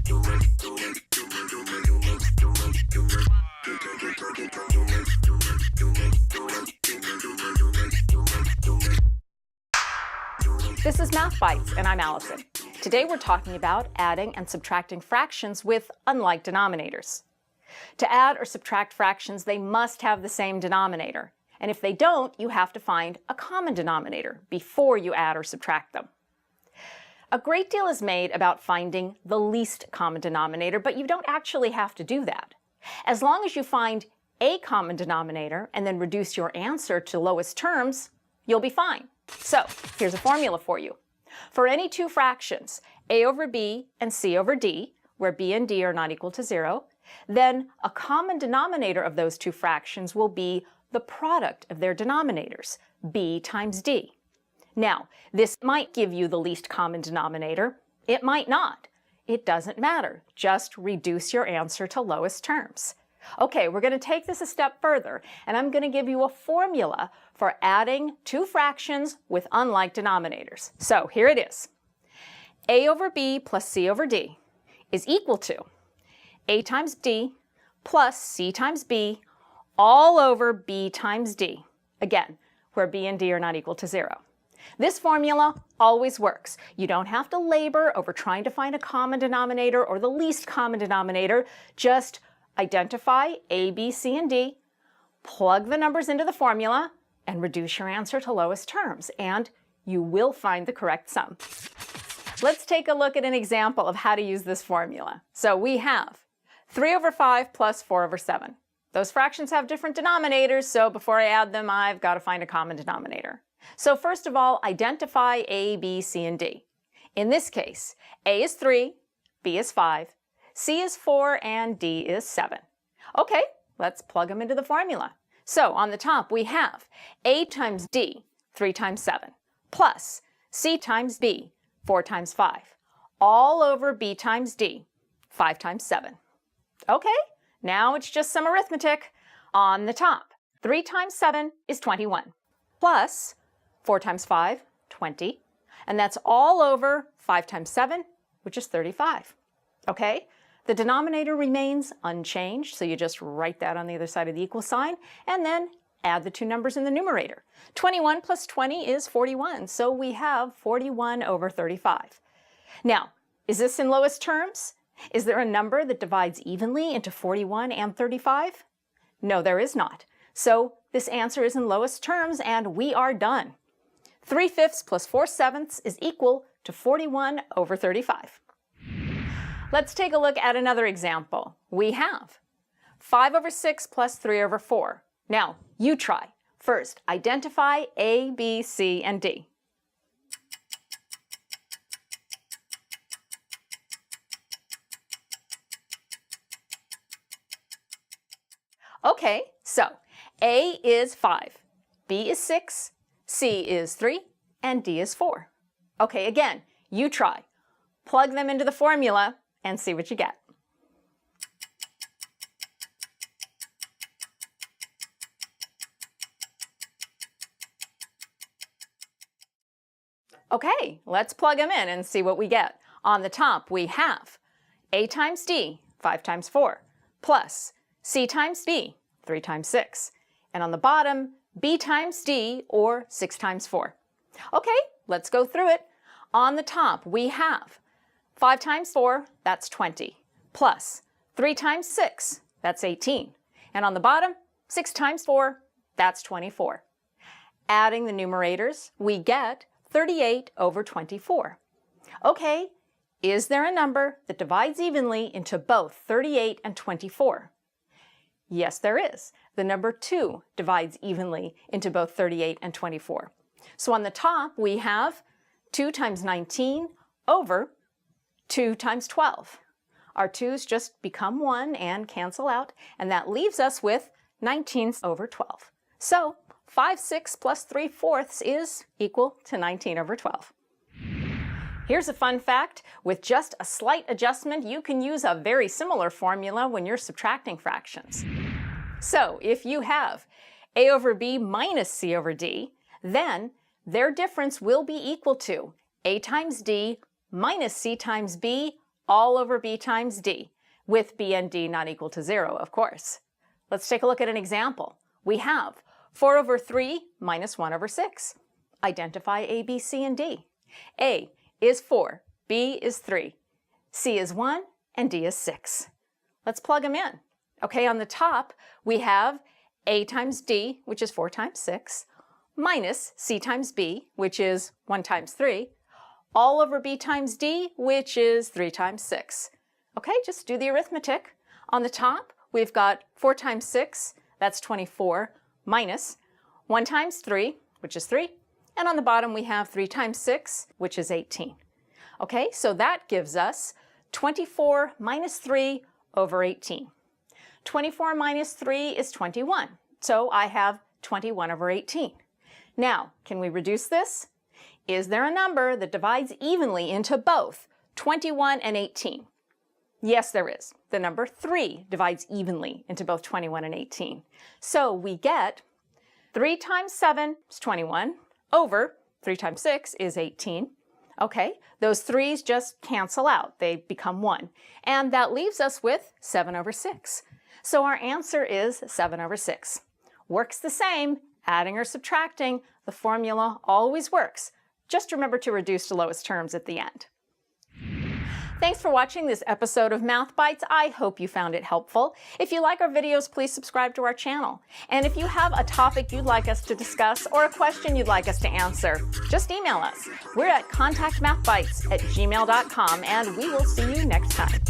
This is Math Bytes, and I'm Allison. Today we're talking about adding and subtracting fractions with unlike denominators. To add or subtract fractions, they must have the same denominator. And if they don't, you have to find a common denominator before you add or subtract them. A great deal is made about finding the least common denominator, but you don't actually have to do that. As long as you find a common denominator and then reduce your answer to lowest terms, you'll be fine. So here's a formula for you. For any two fractions, a over b and c over d, where b and d are not equal to 0, then a common denominator of those two fractions will be the product of their denominators, b times d. Now, this might give you the least common denominator. It might not. It doesn't matter. Just reduce your answer to lowest terms. Okay, we're going to take this a step further, and I'm going to give you a formula for adding two fractions with unlike denominators. So here it is. A over b plus c over d is equal to a times d plus c times b all over b times d, again, where b and d are not equal to 0. This formula always works. You don't have to labor over trying to find a common denominator or the least common denominator. Just identify a, b, c, and d, plug the numbers into the formula, and reduce your answer to lowest terms, and you will find the correct sum. Let's take a look at an example of how to use this formula. So we have 3 over 5 plus 4 over 7. Those fractions have different denominators, so before I add them, I've got to find a common denominator. So first of all, identify a, b, c, and d. In this case, a is 3, b is 5, c is 4, and d is 7. Okay, let's plug them into the formula. So on the top we have a times d, 3 times 7, plus c times b, 4 times 5, all over b times d, 5 times 7. Okay, now it's just some arithmetic. On the top, 3 times 7 is 21, plus 4 times 5, 20, and that's all over 5 times 7, which is 35. Okay? The denominator remains unchanged, so you just write that on the other side of the equal sign, and then add the two numbers in the numerator. 21 plus 20 is 41, so we have 41 over 35. Now, is this in lowest terms? Is there a number that divides evenly into 41 and 35? No, there is not. So this answer is in lowest terms, and we are done. 3/5 plus 4/7 is equal to 41 over 35. Let's take a look at another example. We have 5 over 6 plus 3 over 4. Now, you try. First, identify a, b, c, and d. Okay, so a is 5, b is 6, c is 3, and d is 4. Okay, again, you try. Plug them into the formula and see what you get. Okay, let's plug them in and see what we get. On the top, we have a times d, 5 times 4, plus c times b, 3 times 6. And on the bottom, b times d, or 6 times 4. Okay, let's go through it. On the top, we have 5 times 4, that's 20, plus 3 times 6, that's 18. And on the bottom, 6 times 4, that's 24. Adding the numerators, we get 38 over 24. Okay, is there a number that divides evenly into both 38 and 24? Yes, there is. The number 2 divides evenly into both 38 and 24. So on the top, we have 2 times 19 over 2 times 12. Our 2's just become 1 and cancel out, and that leaves us with 19 over 12. So 5/6 plus 3/4 is equal to 19 over 12. Here's a fun fact. With just a slight adjustment, you can use a very similar formula when you're subtracting fractions. So if you have a over b minus c over d, then their difference will be equal to a times d minus c times b all over b times d, with b and d not equal to 0, of course. Let's take a look at an example. We have 4 over 3 minus 1 over 6. Identify a, b, c, and d. A is 4, b is 3, c is 1, and d is 6. Let's plug them in. Okay, on the top, we have a times d, which is 4 times 6, minus c times b, which is 1 times 3, all over b times d, which is 3 times 6. Okay, just do the arithmetic. On the top, we've got 4 times 6, that's 24, minus 1 times 3, which is 3, and on the bottom we have 3 times 6, which is 18. Okay, so that gives us 24 minus 3 over 18. 24 minus 3 is 21, so I have 21 over 18. Now, can we reduce this? Is there a number that divides evenly into both 21 and 18? Yes, there is. The number 3 divides evenly into both 21 and 18. So we get 3 times 7 is 21 over 3 times 6 is 18. Okay, those 3's just cancel out. They become 1. And that leaves us with 7 over 6. So our answer is 7 over 6. Works the same, adding or subtracting, the formula always works. Just remember to reduce to lowest terms at the end. Thanks for watching this episode of Math Bytes. I hope you found it helpful. If you like our videos, please subscribe to our channel. And if you have a topic you'd like us to discuss or a question you'd like us to answer, just email us. We're at contactmathbytes@gmail.com, and we will see you next time.